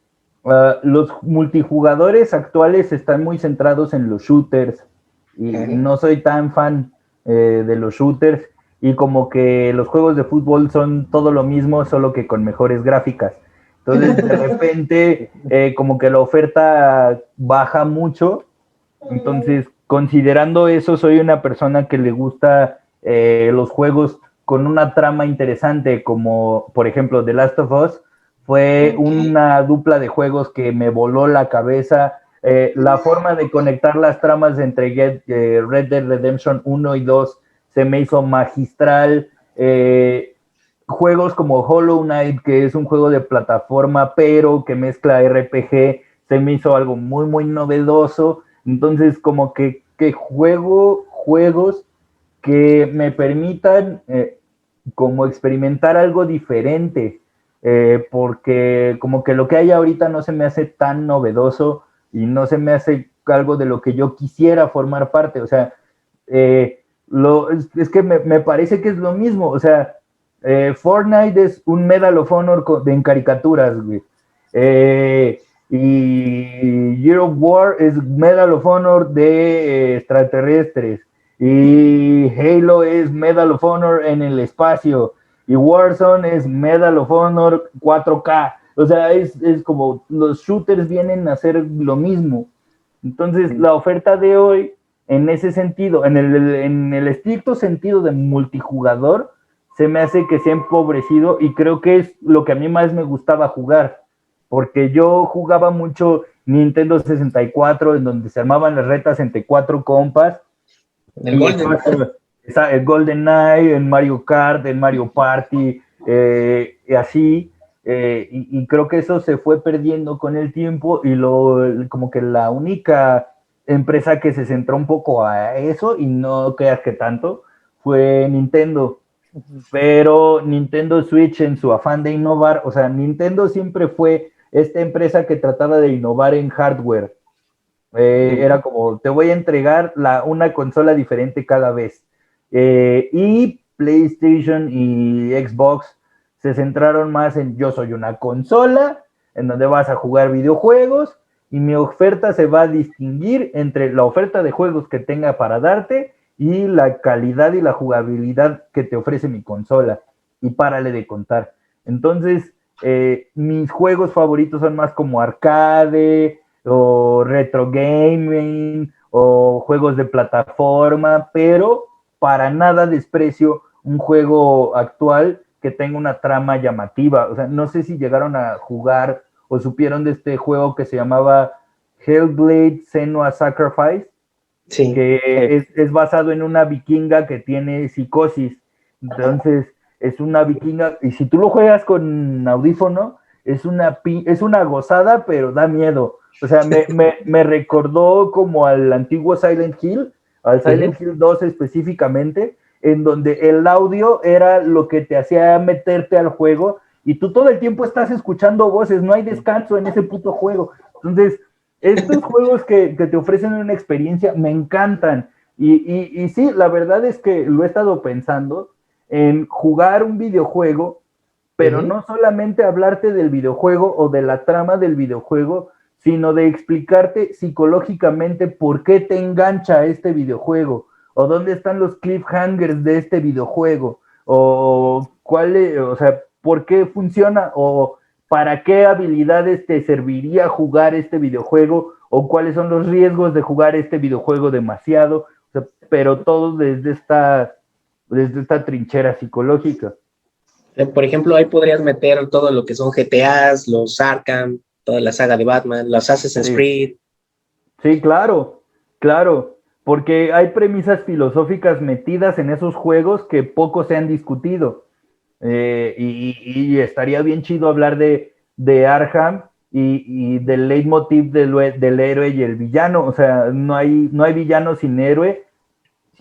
los multijugadores actuales están muy centrados en los shooters y no soy tan fan de los shooters, y como que los juegos de fútbol son todo lo mismo, solo que con mejores gráficas. Entonces, de repente, como que la oferta baja mucho. Entonces, considerando eso, soy una persona que le gusta los juegos con una trama interesante, como por ejemplo The Last of Us, fue una dupla de juegos que me voló la cabeza. La forma de conectar las tramas entre Red Dead Redemption 1 y 2 se me hizo magistral. Juegos como Hollow Knight, que es un juego de plataforma, pero que mezcla RPG, se me hizo algo muy, muy novedoso. Entonces, como que juegos que me permitan como experimentar algo diferente, porque como que lo que hay ahorita no se me hace tan novedoso y no se me hace algo de lo que yo quisiera formar parte. O sea, es que me parece que es lo mismo. O sea, Fortnite es un Medal of Honor en caricaturas, güey. Y Year of War es Medal of Honor de extraterrestres. Y Halo es Medal of Honor en el espacio. Y Warzone es Medal of Honor 4K. O sea, es como los shooters vienen a hacer lo mismo. Entonces, la oferta de hoy, en ese sentido, en el estricto sentido de multijugador, se me hace que se ha empobrecido y creo que es lo que a mí más me gustaba jugar, porque yo jugaba mucho Nintendo 64, en donde se armaban las retas entre 4 compas. El Golden Knight, en Mario Kart, en Mario Party, y así. Y creo que eso se fue perdiendo con el tiempo y como que la única empresa que se centró un poco a eso, y no creas que tanto, fue Nintendo. Pero Nintendo Switch, en su afán de innovar, o sea, Nintendo siempre fue esta empresa que trataba de innovar en hardware. Era como, te voy a entregar una consola diferente cada vez. Y PlayStation y Xbox se centraron más en yo soy una consola en donde vas a jugar videojuegos y mi oferta se va a distinguir entre la oferta de juegos que tenga para darte y la calidad y la jugabilidad que te ofrece mi consola, y párale de contar. Entonces, mis juegos favoritos son más como arcade, o retro gaming, o juegos de plataforma, pero para nada desprecio un juego actual que tenga una trama llamativa. O sea, no sé si llegaron a jugar o supieron de este juego que se llamaba Hellblade: Senua's Sacrifice. Sí. Que es basado en una vikinga que tiene psicosis. Entonces, es una vikinga, y si tú lo juegas con audífono, es una gozada, pero da miedo. O sea, me recordó como al antiguo Silent Hill, al Silent Hill 2 específicamente, en donde el audio era lo que te hacía meterte al juego, y tú todo el tiempo estás escuchando voces, no hay descanso en ese puto juego. Entonces, estos juegos que te ofrecen una experiencia me encantan. Y sí, la verdad es que lo he estado pensando en jugar un videojuego, pero no solamente hablarte del videojuego o de la trama del videojuego, sino de explicarte psicológicamente por qué te engancha este videojuego, o dónde están los cliffhangers de este videojuego, o o sea, por qué funciona, o para qué habilidades te serviría jugar este videojuego, o cuáles son los riesgos de jugar este videojuego demasiado, o sea, pero todo desde esta trinchera psicológica. Por ejemplo, ahí podrías meter todo lo que son GTAs, los Arkham, toda la saga de Batman, los Assassin's Creed. Sí, claro, porque hay premisas filosóficas metidas en esos juegos que poco se han discutido. Y estaría bien chido hablar de Arkham y del leitmotiv del héroe y el villano. O sea, no hay villano sin héroe,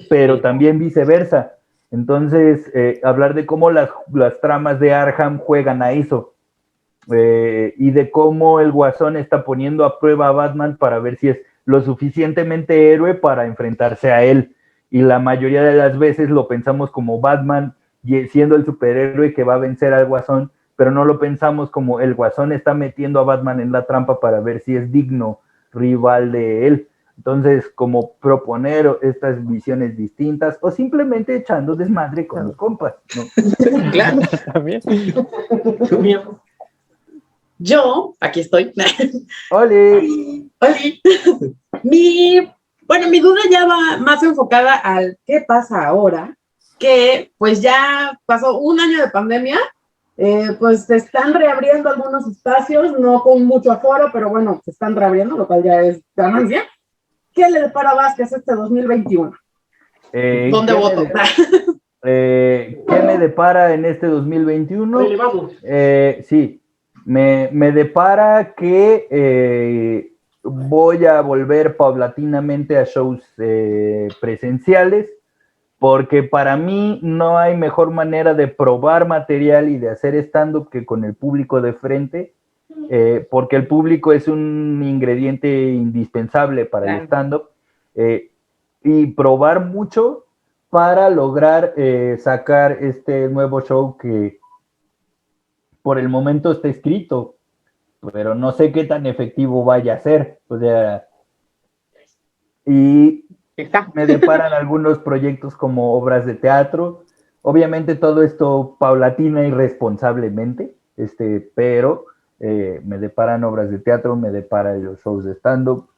pero también viceversa. Entonces, hablar de cómo las tramas de Arkham juegan a eso, y de cómo el Guasón está poniendo a prueba a Batman para ver si es lo suficientemente héroe para enfrentarse a él. Y la mayoría de las veces lo pensamos como Batman siendo el superhéroe que va a vencer al Guasón, pero no lo pensamos como el Guasón está metiendo a Batman en la trampa para ver si es digno rival de él. Entonces, como proponer estas visiones distintas, o simplemente echando desmadre con los compas, ¿no? Claro, también. Yo, aquí estoy. ¡Oli! Mi duda ya va más enfocada al qué pasa ahora, que pues ya pasó un año de pandemia, pues se están reabriendo algunos espacios, no con mucho aforo, pero bueno, se están reabriendo, lo cual ya es ganancia. ¿Qué le depara a Vázquez este 2021? ¿Dónde voto? ¿Qué me depara en este 2021? Oye, vamos. Sí, me depara que voy a volver paulatinamente a shows presenciales, porque para mí no hay mejor manera de probar material y de hacer stand-up que con el público de frente, porque el público es un ingrediente indispensable para el stand-up, y probar mucho para lograr sacar este nuevo show que por el momento está escrito, pero no sé qué tan efectivo vaya a ser. O sea, y me deparan algunos proyectos como obras de teatro. Obviamente todo esto paulatina y responsablemente, pero me deparan obras de teatro, me deparan los shows de stand-up,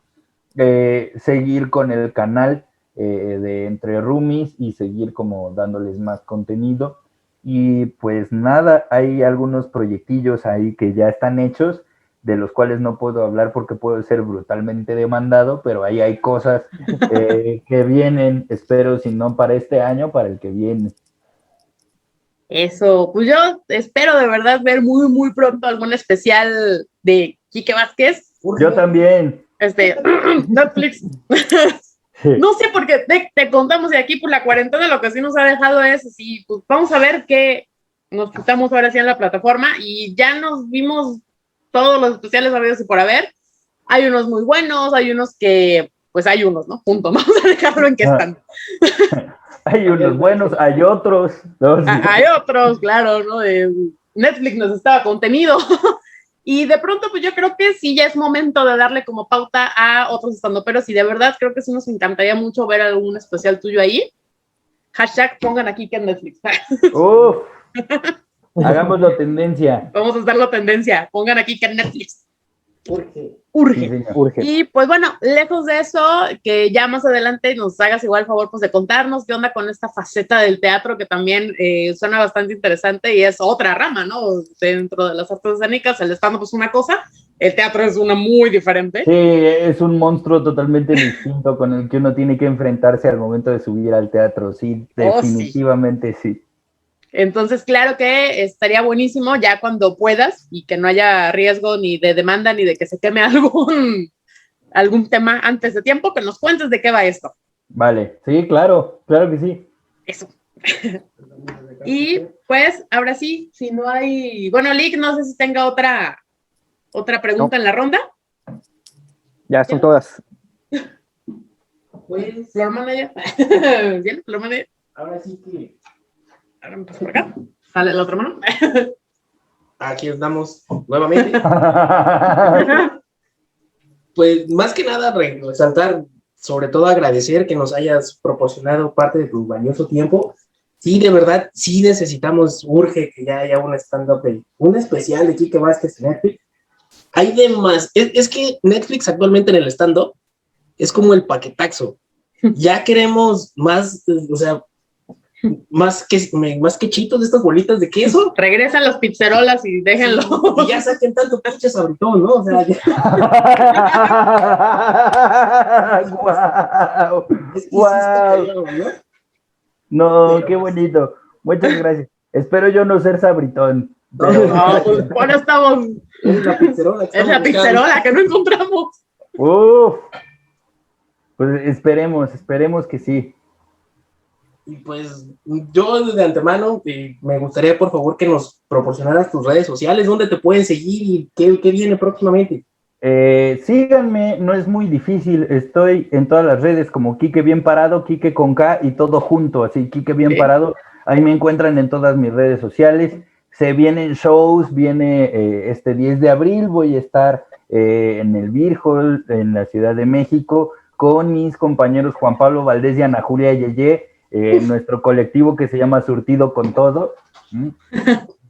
seguir con el canal de Entre Roomies y seguir como dándoles más contenido. Y pues nada, hay algunos proyectillos ahí que ya están hechos, de los cuales no puedo hablar porque puedo ser brutalmente demandado, pero ahí hay cosas que vienen, espero, si no para este año, para el que viene. Eso, pues yo espero de verdad ver muy, muy pronto algún especial de Quique Vázquez. Yo también. Netflix. Sí. No sé, porque te contamos, y aquí por la cuarentena lo que sí nos ha dejado es así, pues vamos a ver qué nos quitamos ahora sí en la plataforma, y ya nos vimos todos los especiales habidos y por haber. Hay unos muy buenos, hay unos que, pues hay unos, ¿no? Punto, vamos a dejarlo en que están. Hay unos buenos, hay otros. Hay otros, claro, ¿no? Netflix nos estaba contenido. Y de pronto, pues yo creo que sí ya es momento de darle como pauta a otros estandoperos, y de verdad creo que sí nos encantaría mucho ver algún especial tuyo ahí. Hashtag pongan aquí que en Netflix. Uf, hagámoslo tendencia. Vamos a hacerlo tendencia. Pongan aquí que en Netflix. Urge. Y pues bueno, lejos de eso, que ya más adelante nos hagas igual el favor pues de contarnos qué onda con esta faceta del teatro, que también suena bastante interesante y es otra rama, ¿no? Dentro de las artes escénicas, el stand-up es una cosa, el teatro es una muy diferente. Sí, es un monstruo totalmente distinto con el que uno tiene que enfrentarse al momento de subir al teatro, sí, definitivamente sí. Entonces, claro que estaría buenísimo ya cuando puedas y que no haya riesgo ni de demanda ni de que se queme algún tema antes de tiempo, que nos cuentes de qué va esto. Vale, sí, claro que sí. Eso. Y pues, ahora sí, si no hay... Bueno, Lick, no sé si tenga otra pregunta en la ronda. Ya son todas. Pues, Flor Manager. ¿Bien, Flor Manager? Ahora sí que... Ahora me paso por acá. Sale la otra mano. Aquí andamos nuevamente. Pues más que nada resaltar, sobre todo agradecer que nos hayas proporcionado parte de tu valioso tiempo. Sí, de verdad, sí necesitamos, urge que ya haya un stand-up, un especial de Quique Vázquez en Netflix. Hay demás, es que Netflix actualmente en el stand-up es como el paquetaxo. Ya queremos más, o sea, más que chitos de estas bolitas de queso. Regresan los pizzerolas y déjenlo. Y ya saquen tanto pinche sabritón, ¿no? O sea, ya. ¡Guau! Es que ¡Guau! sí está callado, ¿no? No, pero qué bonito. Muchas gracias. Espero yo no ser sabritón. Pero... No, pues bueno, estamos. Es la pizzerola. Es la pizzerola que no encontramos. Uf. Pues esperemos que sí. Y pues yo desde antemano me gustaría por favor que nos proporcionaras tus redes sociales, dónde te pueden seguir y qué viene próximamente. Síganme, no es muy difícil, estoy en todas las redes como Quique Bien Parado, Quique con K y todo junto, así Quique Bien Parado, ahí me encuentran en todas mis redes sociales. Se vienen shows, viene este 10 de abril, voy a estar en el Beer Hall en la Ciudad de México con mis compañeros Juan Pablo Valdés y Ana Julia Yeye, nuestro colectivo que se llama Surtido con Todo,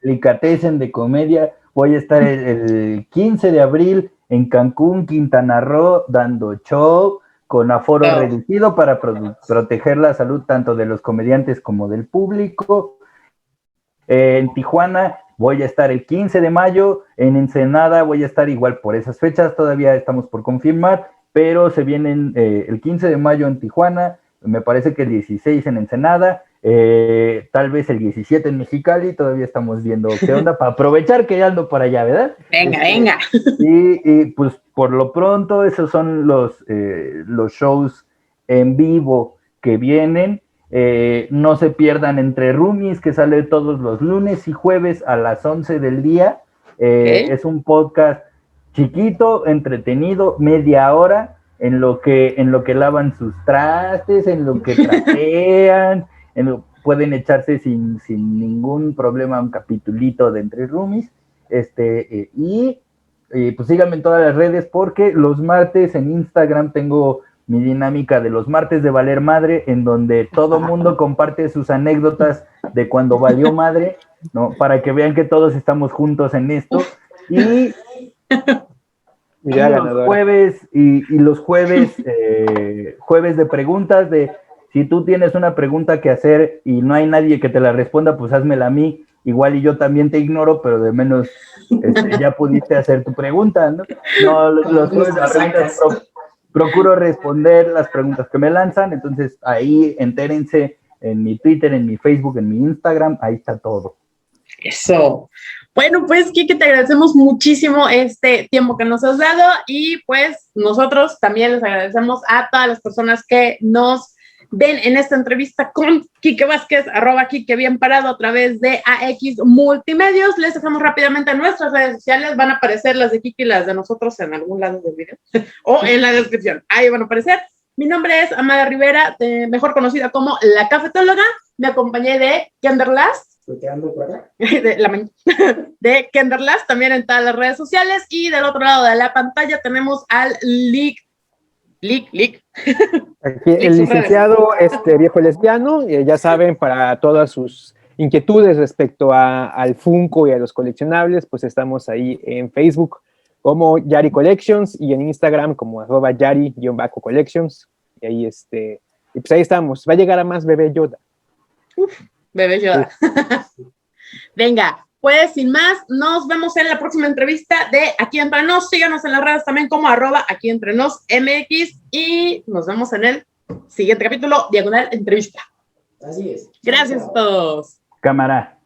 Delicatessen de comedia. Voy a estar el 15 de abril en Cancún, Quintana Roo, dando show. con aforo reducido para proteger la salud tanto de los comediantes como del público. En Tijuana voy a estar el 15 de mayo, en Ensenada voy a estar igual por esas fechas, todavía estamos por confirmar, pero se vienen el 15 de mayo en Tijuana, me parece que el 16 en Ensenada, tal vez el 17 en Mexicali, todavía estamos viendo qué onda, para aprovechar que ya ando por allá, ¿verdad? Venga. Y pues por lo pronto esos son los shows en vivo que vienen. No se pierdan Entre Roomies, que sale todos los lunes y jueves a las 11 del día. Es un podcast chiquito, entretenido, media hora, en lo que lavan sus trastes, en lo que trapean, pueden echarse sin ningún problema un capitulito de Entre Roomies. Y pues síganme en todas las redes, porque los martes en Instagram tengo mi dinámica de los martes de Valer Madre, en donde todo mundo comparte sus anécdotas de cuando valió madre, ¿no? Para que vean que todos estamos juntos en esto. Y los jueves, los jueves de preguntas, de si tú tienes una pregunta que hacer y no hay nadie que te la responda, pues házmela a mí. Igual y yo también te ignoro, pero de menos ya pudiste hacer tu pregunta, ¿no? No, los jueves de preguntas procuro responder las preguntas que me lanzan, entonces ahí entérense en mi Twitter, en mi Facebook, en mi Instagram, ahí está todo. Eso. Bueno, pues, Quique, te agradecemos muchísimo este tiempo que nos has dado y pues nosotros también les agradecemos a todas las personas que nos ven en esta entrevista con Quique Vázquez, @Quique Bien Parado a través de AX Multimedios. Les dejamos rápidamente en nuestras redes sociales, van a aparecer las de Quique y las de nosotros en algún lado del video o en la descripción, ahí van a aparecer. Mi nombre es Amada Rivera, mejor conocida como La Cafetóloga, me acompañé de Kenderlast, de Kenderlast también en todas las redes sociales, y del otro lado de la pantalla tenemos al Lick. Aquí el licenciado viejo lesbiano, ya saben, para todas sus inquietudes respecto al Funko y a los coleccionables, pues estamos ahí en Facebook como Yari Collections y en Instagram como @Yari_Collections, y ahí y pues ahí estamos. Va a llegar a más Bebé Yoda. Bebé Yoda. Venga, pues sin más, nos vemos en la próxima entrevista de Aquí Entre Nos. Síganos en las redes también como @AquíEntreNosMX y nos vemos en el siguiente capítulo, /entrevista. Así es. Gracias a todos. Cámara.